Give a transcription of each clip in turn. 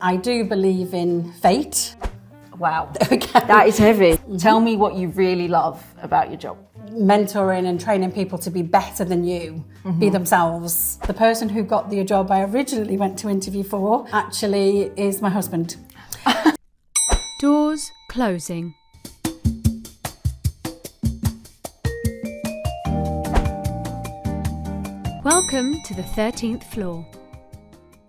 I do believe in fate. Wow, Okay. that is heavy. Tell me what you really love about your job. Mentoring and training people to be better than you, be themselves. The person who got the job I originally went to interview for actually is my husband. Doors closing. Welcome to the 13th floor.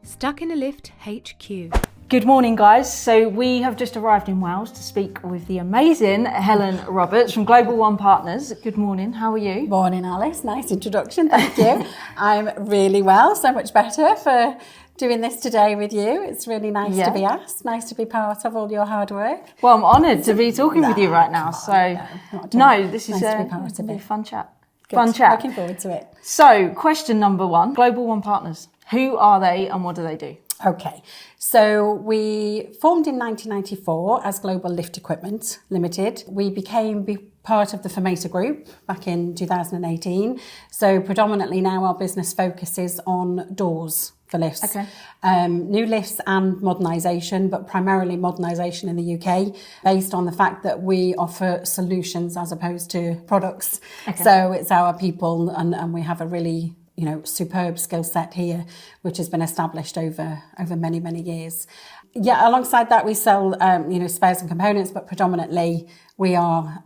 Stuck in a Lift HQ. Good morning, guys. So we have just arrived in Wales to speak with the amazing Helen Roberts from Global One Partners. Good morning, how are you? Morning, Alice. Nice introduction, thank you. I'm really well, so much better for doing this today with you. It's really nice to be asked, nice to be part of all your hard work. Well, I'm honoured to be talking with you right now. This is nice to be part of a it. fun chat. Good. Fun chat. Looking forward to it. So, question number one, Global One Partners. Who are they and what do they do? Okay, so we formed in 1994 as Global Lift Equipment Limited. We became part of the Formator Group back in 2018. So predominantly now our business focuses on doors for lifts. Okay. New lifts and modernisation, but primarily modernisation in the UK, based on the fact that we offer solutions as opposed to products. Okay. So it's our people and we have a really superb skill set here, which has been established over many, many years. Yeah, alongside that, we sell, spares and components, but predominantly we are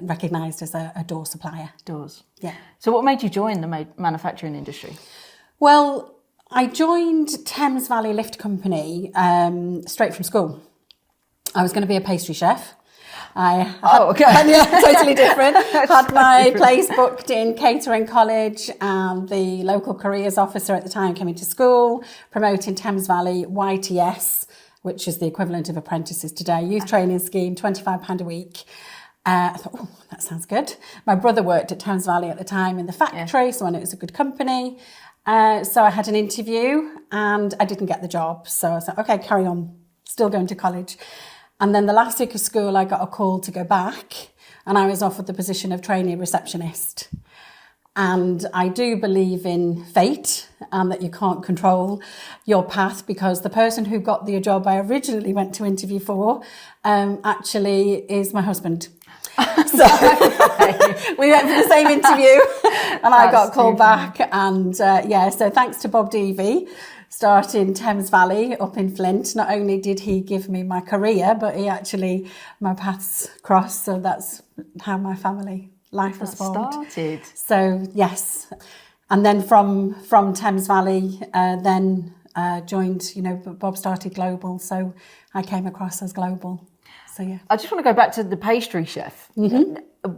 recognised as a door supplier. Doors. Yeah. So what made you join the manufacturing industry? Well, I joined Thames Valley Lift Company straight from school. I was going to be a pastry chef. Totally different. Had my place booked in catering college, and the local careers officer at the time came into school, promoting Thames Valley YTS, which is the equivalent of apprentices today, youth training scheme, £25 a week. I thought, that sounds good. My brother worked at Thames Valley at the time in the factory, so I knew it was a good company. So I had an interview and I didn't get the job. So I was like, okay, carry on, still going to college. And then the last week of school, I got a call to go back and I was offered the position of trainee receptionist. And I do believe in fate and that you can't control your path, because the person who got the job I originally went to interview for actually is my husband. So we went for the same interview and I got called back. And so thanks to Bob Deavy, starting Thames Valley up in Flint, not only did he give me my career, but my paths crossed. So that's how my family life was formed. Started. So yes. And then from Thames Valley, joined, Bob started Global. So I came across as Global. So yeah. I just want to go back to the pastry chef. Mm-hmm.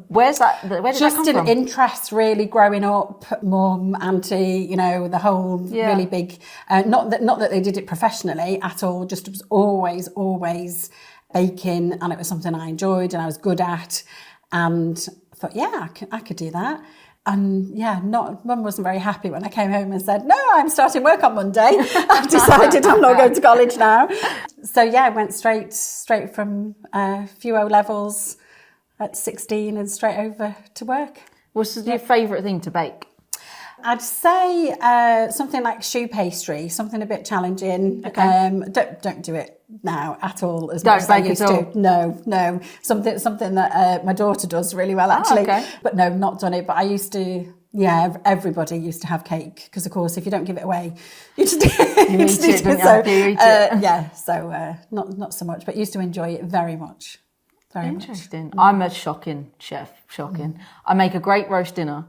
Where did that come from? Just an interest really growing up, mum, auntie, the whole really big, not that they did it professionally at all, just it was always baking, and it was something I enjoyed and I was good at, and I thought, I could do that. And mum wasn't very happy when I came home and said, no, I'm starting work on Monday. I've decided I'm not going to college now. So I went straight from a few O levels at 16 and straight over to work. What's your favourite thing to bake? I'd say something like choux pastry, something a bit challenging. Okay. Don't do it now at all as much as I used to. No. Something that my daughter does really well, actually. Okay. But no, not done it. But I used to. Yeah, everybody used to have cake because, of course, if you don't give it away, you just eat it. So not so much, but used to enjoy it very much. Interesting. I'm a shocking chef. I make a great roast dinner.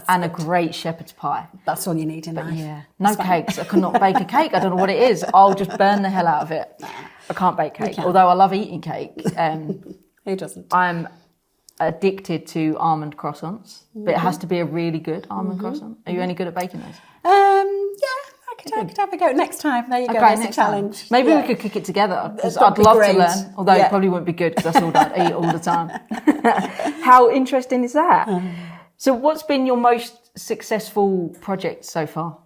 And a great shepherd's pie. That's all you need in life. Yeah. No cakes. I cannot bake a cake. I don't know what it is. I'll just burn the hell out of it. I can't bake cake. Although I love eating cake. Who doesn't? I'm addicted to almond croissants. But it has to be a really good almond croissant. Are you any good at baking those? I could have a go next time. There you go. There's a challenge. Maybe we could cook it together, because I'd love to learn. Although it probably wouldn't be good because that's all I eat all the time. How interesting is that? So what's been your most successful project so far?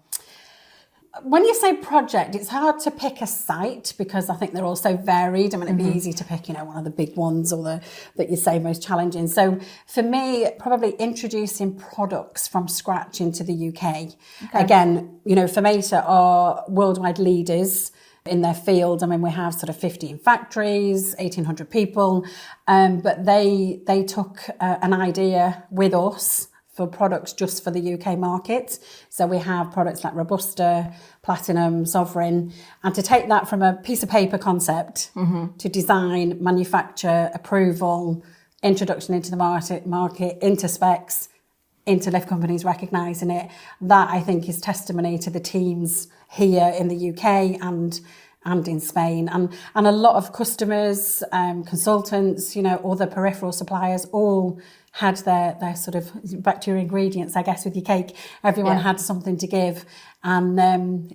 When you say project, it's hard to pick a site because I think they're all so varied. I mean, it'd be easy to pick, one of the big ones or that you say most challenging. So for me, probably introducing products from scratch into the UK. Okay. Again, Formator are worldwide leaders in their field. I mean, we have sort of 15 factories, 1,800 people, but they took an idea with us for products just for the UK market. So we have products like Robusta, Platinum, Sovereign, and to take that from a piece of paper concept to design, manufacture, approval, introduction into the market, into specs, into lift companies recognising it, that I think is testimony to the teams here in the UK and in Spain. And a lot of customers, consultants, other peripheral suppliers all had their sort of, back to your ingredients, I guess, with your cake, everyone had something to give. And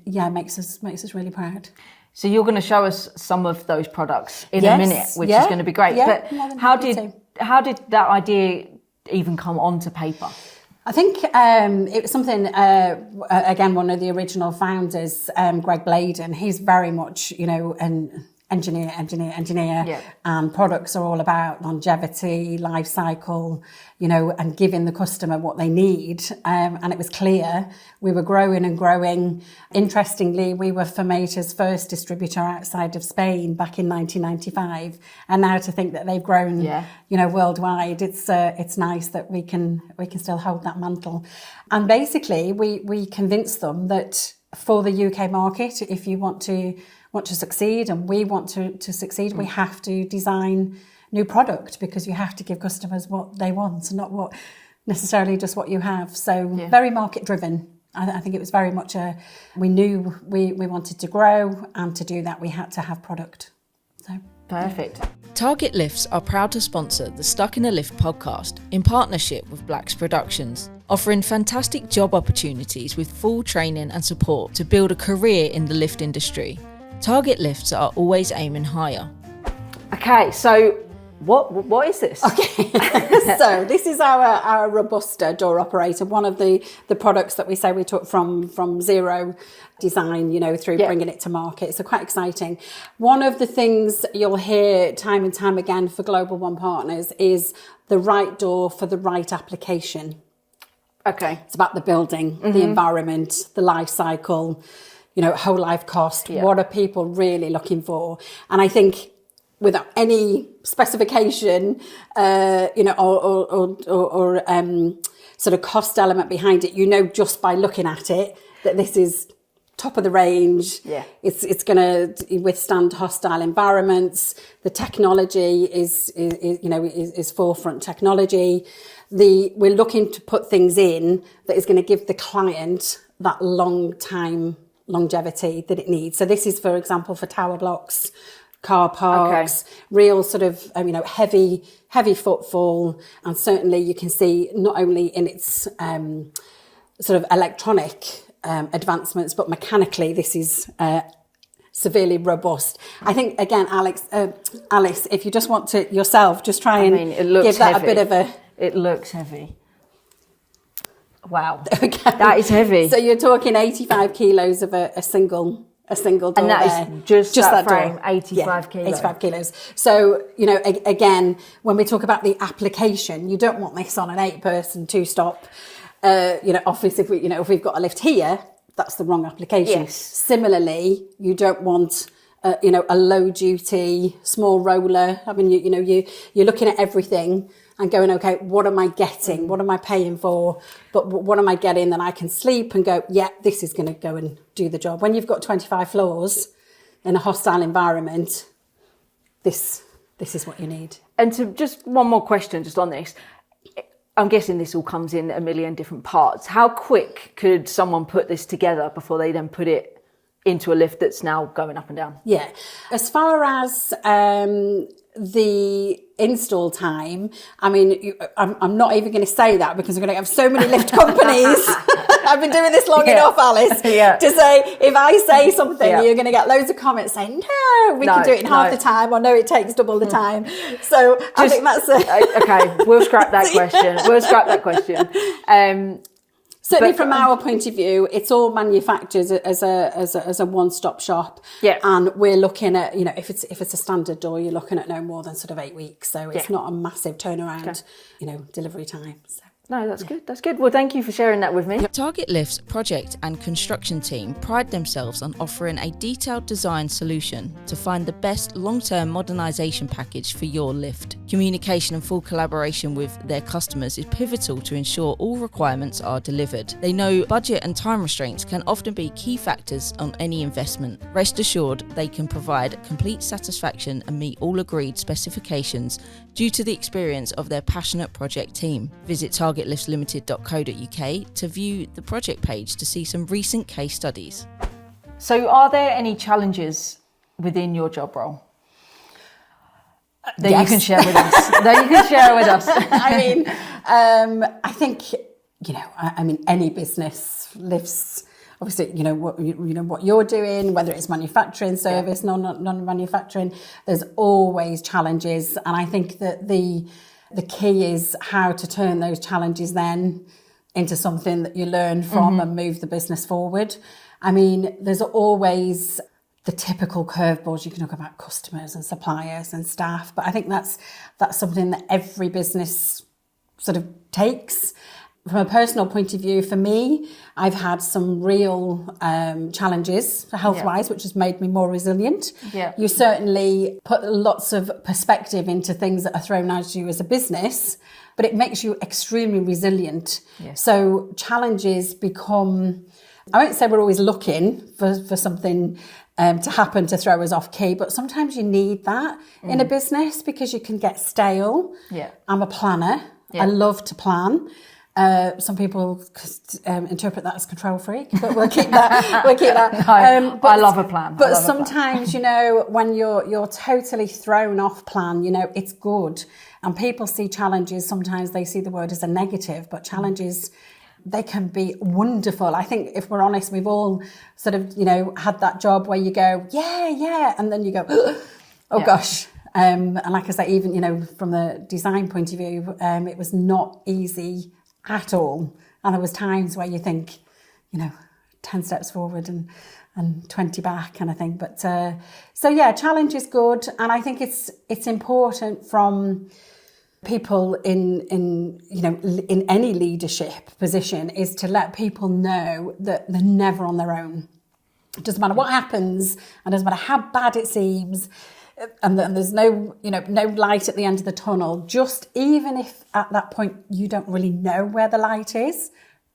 it makes us really proud. So you're going to show us some of those products in a minute, which is going to be great. Yeah, but how did that idea even come onto paper? I think it was something, again, one of the original founders, Greg Bladen, he's very much, an engineer. Yeah. And products are all about longevity, life cycle, and giving the customer what they need. And it was clear we were growing and growing. Interestingly, we were Fermata's first distributor outside of Spain back in 1995. And now to think that they've grown, worldwide, it's nice that we can still hold that mantle. And basically, we convinced them that for the UK market, if you want to succeed and we want to succeed, we have to design new product because you have to give customers what they want and not what necessarily just what you have. So very market driven. I think it was very much we knew we wanted to grow, and to do that we had to have product. So perfect. Target Lifts are proud to sponsor the Stuck in a Lift podcast in partnership with Blacks Productions, offering fantastic job opportunities with full training and support to build a career in the lift industry. Target Lifts are always aiming higher. Okay, so what is this? Okay, so this is our Robusta door operator, one of the products that we say we took from zero design, through bringing it to market. So quite exciting. One of the things you'll hear time and time again for Global One partners is the right door for the right application. Okay. It's about the building, the environment, the life cycle, whole life cost. What are people really looking for? And I think without any specification, or sort of cost element behind it, just by looking at it that this is top of the range. Yeah. It's going to withstand hostile environments. The technology is forefront technology. We're looking to put things in that is going to give the client that long time longevity that it needs. So this is, for example, for tower blocks, car parks, real sort of, heavy footfall. And certainly you can see not only in its sort of electronic advancements, but mechanically this is severely robust. I think, again, Alice, if you just want to yourself, just try and give that heavy. A bit of a... It looks heavy. Wow. Okay. That is heavy. So you're talking 85 kilos of a single door. And that is just that frame, door. 85 kilos. 85 kilos. So, again, when we talk about the application, you don't want this on an 8-person 2-stop office. If we've got a lift here, that's the wrong application. Yes. Similarly, you don't want a low duty small roller. I mean, you're looking at everything and going, okay, what am I getting? What am I paying for? But what am I getting that I can sleep and go, yeah, this is going to go and do the job. When you've got 25 floors in a hostile environment, this is what you need. And to just one more question just on this. I'm guessing this all comes in a million different parts. How quick could someone put this together before they then put it into a lift that's now going up and down? Yeah. As far as the install time, I mean, I'm not even going to say that because I'm going to have so many lift companies. I've been doing this long enough, Alice, to say, if I say something, you're going to get loads of comments saying, no, we can do it in half the time, or no, it takes double the time. So I think that's okay, we'll scrap that question. Certainly, from our point of view, it's all manufactured as a one-stop shop. Yeah. And we're looking at, if it's a standard door, you're looking at no more than sort of 8 weeks. So it's not a massive turnaround, delivery time. So. No, that's good. That's good. Well, thank you for sharing that with me. Target Lift's project and construction team pride themselves on offering a detailed design solution to find the best long-term modernisation package for your lift. Communication and full collaboration with their customers is pivotal to ensure all requirements are delivered. They know budget and time restraints can often be key factors on any investment. Rest assured, they can provide complete satisfaction and meet all agreed specifications due to the experience of their passionate project team. Visit targetliftlimited.co.uk to view the project page to see some recent case studies. So are there any challenges within your job role that you can share with us? I mean, I think, any business lives, obviously, what you're doing, whether it's manufacturing, service, non-manufacturing, there's always challenges. And I think that the key is how to turn those challenges then into something that you learn from and move the business forward. I mean, there's always the typical curveballs. You can talk about customers and suppliers and staff, but I think that's something that every business sort of takes. From a personal point of view, for me, I've had some real challenges health-wise, which has made me more resilient. Yeah. You certainly put lots of perspective into things that are thrown at you as a business, but it makes you extremely resilient. Yes. So challenges become, I won't say we're always looking for something to happen to throw us off key, but sometimes you need that in a business because you can get stale. Yeah. I'm a planner. Yeah. I love to plan. Some people interpret that as control freak, but we'll keep that. No, I love a plan. But sometimes, when you're totally thrown off plan, it's good. And people see challenges. Sometimes they see the word as a negative, but challenges, they can be wonderful. I think if we're honest, we've all sort of, had that job where you go, yeah, and then you go, oh gosh. And like I say, even, from the design point of view, it was not easy at all. And there was times where you think, 10 steps forward and 20 back kind of thing. But challenge is good. And I think it's important from people in any leadership position is to let people know that they're never on their own. It doesn't matter what happens, and it doesn't matter how bad it seems, and there's no light at the end of the tunnel. Just even if at that point you don't really know where the light is,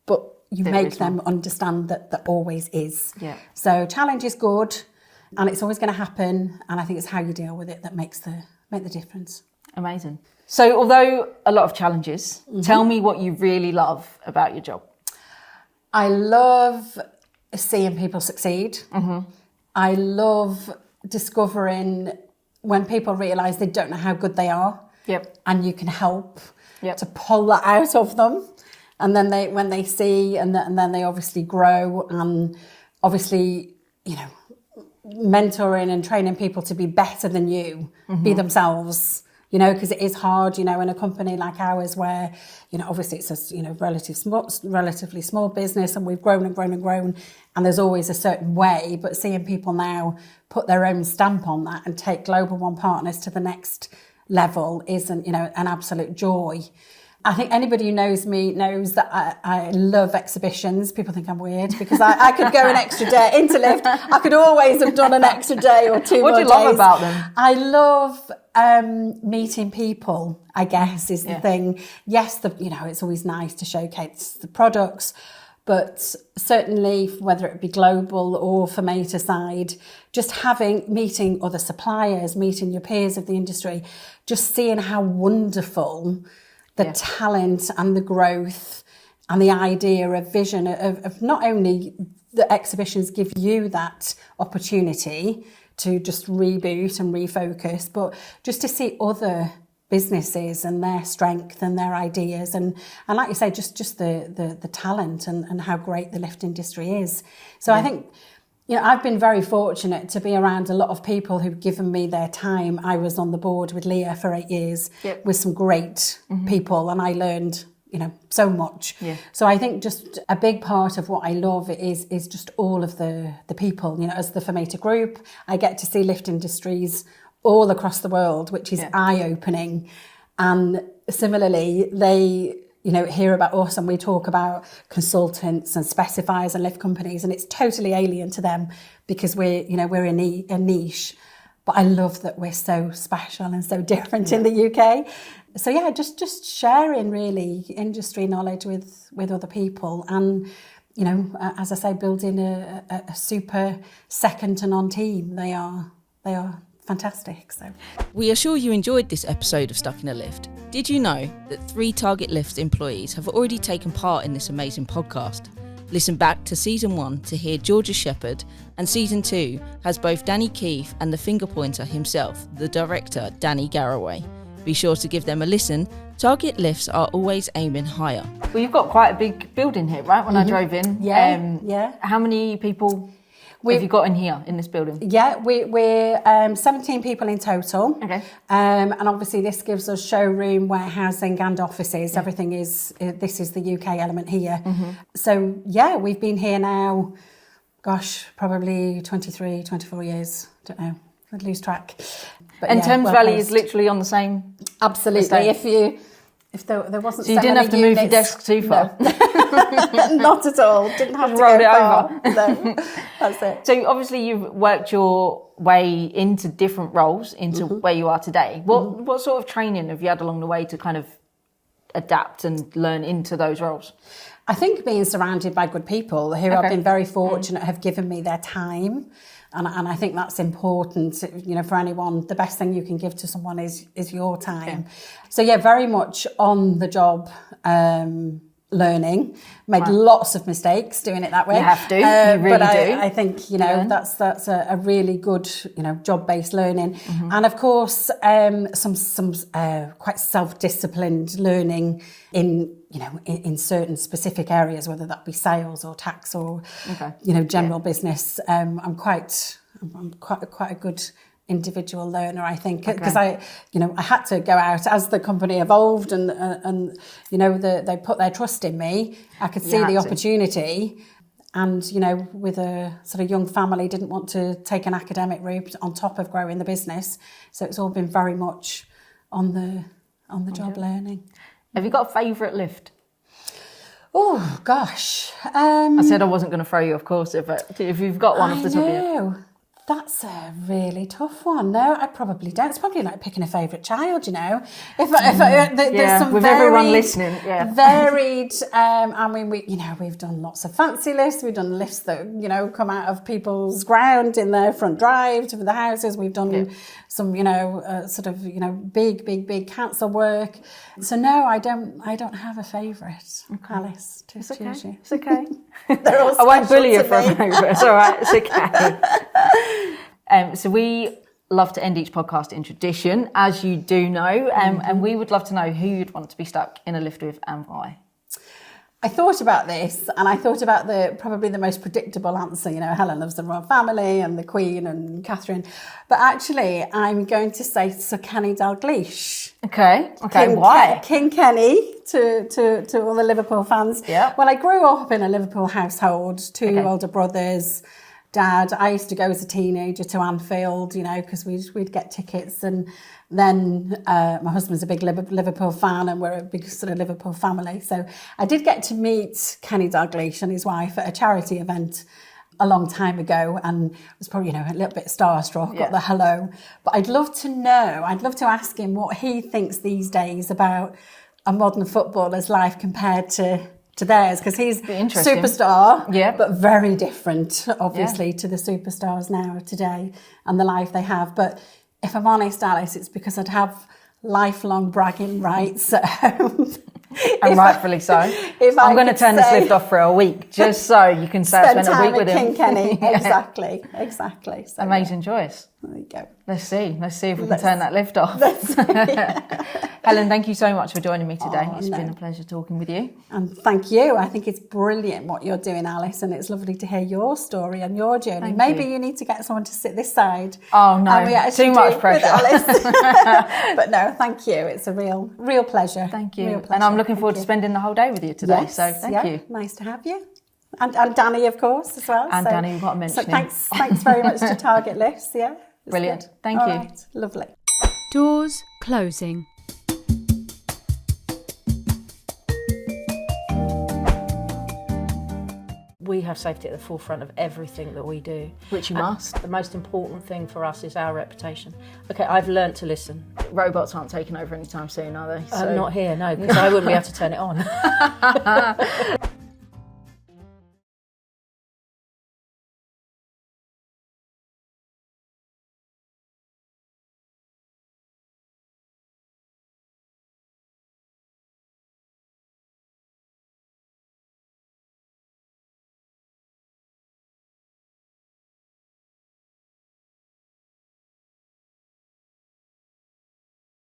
but you make them understand that there always is. Yeah. So challenge is good, and it's always going to happen. And I think it's how you deal with it that make the difference. Amazing. So although a lot of challenges, tell me what you really love about your job. I love seeing people succeed. I love discovering when people realise they don't know how good they are. Yep. And you can help to pull that out of them. And then when they see, and then they obviously grow, and obviously, mentoring and training people to be better than you, be themselves, because it is hard, in a company like ours where, obviously it's a, relatively small business, and we've grown and grown and grown, and there's always a certain way, but seeing people now put their own stamp on that and take Global One partners to the next level is an absolute joy. I think anybody who knows me knows that I love exhibitions. People think I'm weird because I could go an extra day into lift. I could always have done an extra day or two. What do you love about them? I love meeting people, I guess, is the thing. Yes, it's always nice to showcase the products, but certainly whether it be global or for Meta side, just meeting other suppliers, meeting your peers of the industry, just seeing how wonderful the talent and the growth and the idea of vision of not only the exhibitions give you that opportunity to just reboot and refocus, but just to see other businesses and their strength and their ideas and like you say, just the talent and how great the lift industry is. So I think, I've been very fortunate to be around a lot of people who've given me their time. I was on the board with Leah for 8 years with some great people, and I learned, so much. Yeah. So I think just a big part of what I love is just all of the people, as the Fermata Group. I get to see lift industries all across the world, which is eye-opening. And similarly, they hear about us and we talk about consultants and specifiers and lift companies, and it's totally alien to them because we're a niche. But I love that we're so special and so different in the UK. So yeah, just sharing really industry knowledge with other people, and as I say, building a super second to none team. They are fantastic. So we are sure you enjoyed this episode of Stuck in a Lift. Did you know that 3 Target Lifts employees have already taken part in this amazing podcast? Listen back to season 1 to hear Georgia Shepherd, and season 2 has both Danny Keefe and the finger pointer himself, the director Danny Garraway. Be sure to give them a listen. Target Lifts are always aiming higher. Well, you've got quite a big building here, right? When I drove in. Yeah. How many people have you got in here in this building? Yeah, we're 17 people in total. Okay. And obviously this gives us showroom, warehousing and offices. Yeah. Everything this is the UK element here. Mm-hmm. So yeah, we've been here now, probably 23, 24 years. Don't know, I'd lose track. But and Thames Valley is literally on the same. Absolutely. Estate. If there wasn't so you didn't have to move your desk too far. No. Not at all. Didn't have to roll go it far. over. No, that's it. So obviously you've worked your way into different roles into where you are today. What sort of training have you had along the way to kind of adapt and learn into those roles? I think being surrounded by good people who I've been very fortunate have given me their time. And I think that's important, for anyone. The best thing you can give to someone is your time. Yeah. So yeah, very much on the job learning. Made lots of mistakes doing it that way. You have to. You really do. I think that's a really good job-based learning, and of course some quite self-disciplined learning in certain specific areas, whether that be sales or tax or general business. I'm quite a good individual learner, I think, because I had to go out as the company evolved and they put their trust in me. I could see the opportunity, and with a sort of young family, didn't want to take an academic route on top of growing the business. So it's all been very much on the job learning. Have you got a favourite lift? Oh gosh, I said I wasn't going to throw you, of course, if you've got one off the top of your head. That's a really tough one. No, I probably don't. It's probably like picking a favourite child, There's some with varied, everyone listening, varied. We've done lots of fancy lifts. We've done lifts that come out of people's ground in their front drive to the houses. We've done some big council work. So no, I don't have a favourite. Alice, to choose you. It's okay. I won't bully you for a favourite. It's all right. It's okay. So we love to end each podcast in tradition, as you do know, and we would love to know who you'd want to be stuck in a lift with and why. I thought about this, and I thought about probably the most predictable answer. Helen loves the royal family and the Queen and Catherine, but actually, I'm going to say Sir Kenny Dalglish. Okay. Why? King Kenny to all the Liverpool fans. Yeah. Well, I grew up in a Liverpool household. 2 older brothers. Dad, I used to go as a teenager to Anfield, because we'd get tickets, and then my husband's a big Liverpool fan, and we're a big sort of Liverpool family. So I did get to meet Kenny Dalglish and his wife at a charity event a long time ago, and was probably a little bit starstruck, got the hello. But I'd love to ask him what he thinks these days about a modern footballer's life compared to theirs, because he's superstar, but very different, obviously, to the superstars now today and the life they have. But if I'm honest, Alice, it's because I'd have lifelong bragging rights at home. And rightfully so. I'm going to turn this lift off for a week, just so you can say I spent a week with him. King Kenny, exactly. So, amazing choice. There you go. Let's see if we can turn that lift off. Helen, thank you so much for joining me today. It's been a pleasure talking with you. And thank you. I think it's brilliant what you're doing, Alice, and it's lovely to hear your story and your journey. Maybe you need to get someone to sit this side. Oh no, too much pressure. Alice. But no, thank you. It's a real pleasure. Thank you. And I'm looking forward to spending the whole day with you today. Yes, so thank you. Nice to have you. And Danny, of course, as well. And Danny, we've got to mention him. Thanks very much to Target Lifts. Yeah. Brilliant. Good. Thank you. Right. Lovely. Doors closing. have safety at the forefront of everything that we do. Which you must. The most important thing for us is our reputation. Okay, I've learnt to listen. Robots aren't taking over anytime soon, are they? Not here, no, because I wouldn't be able to turn it on.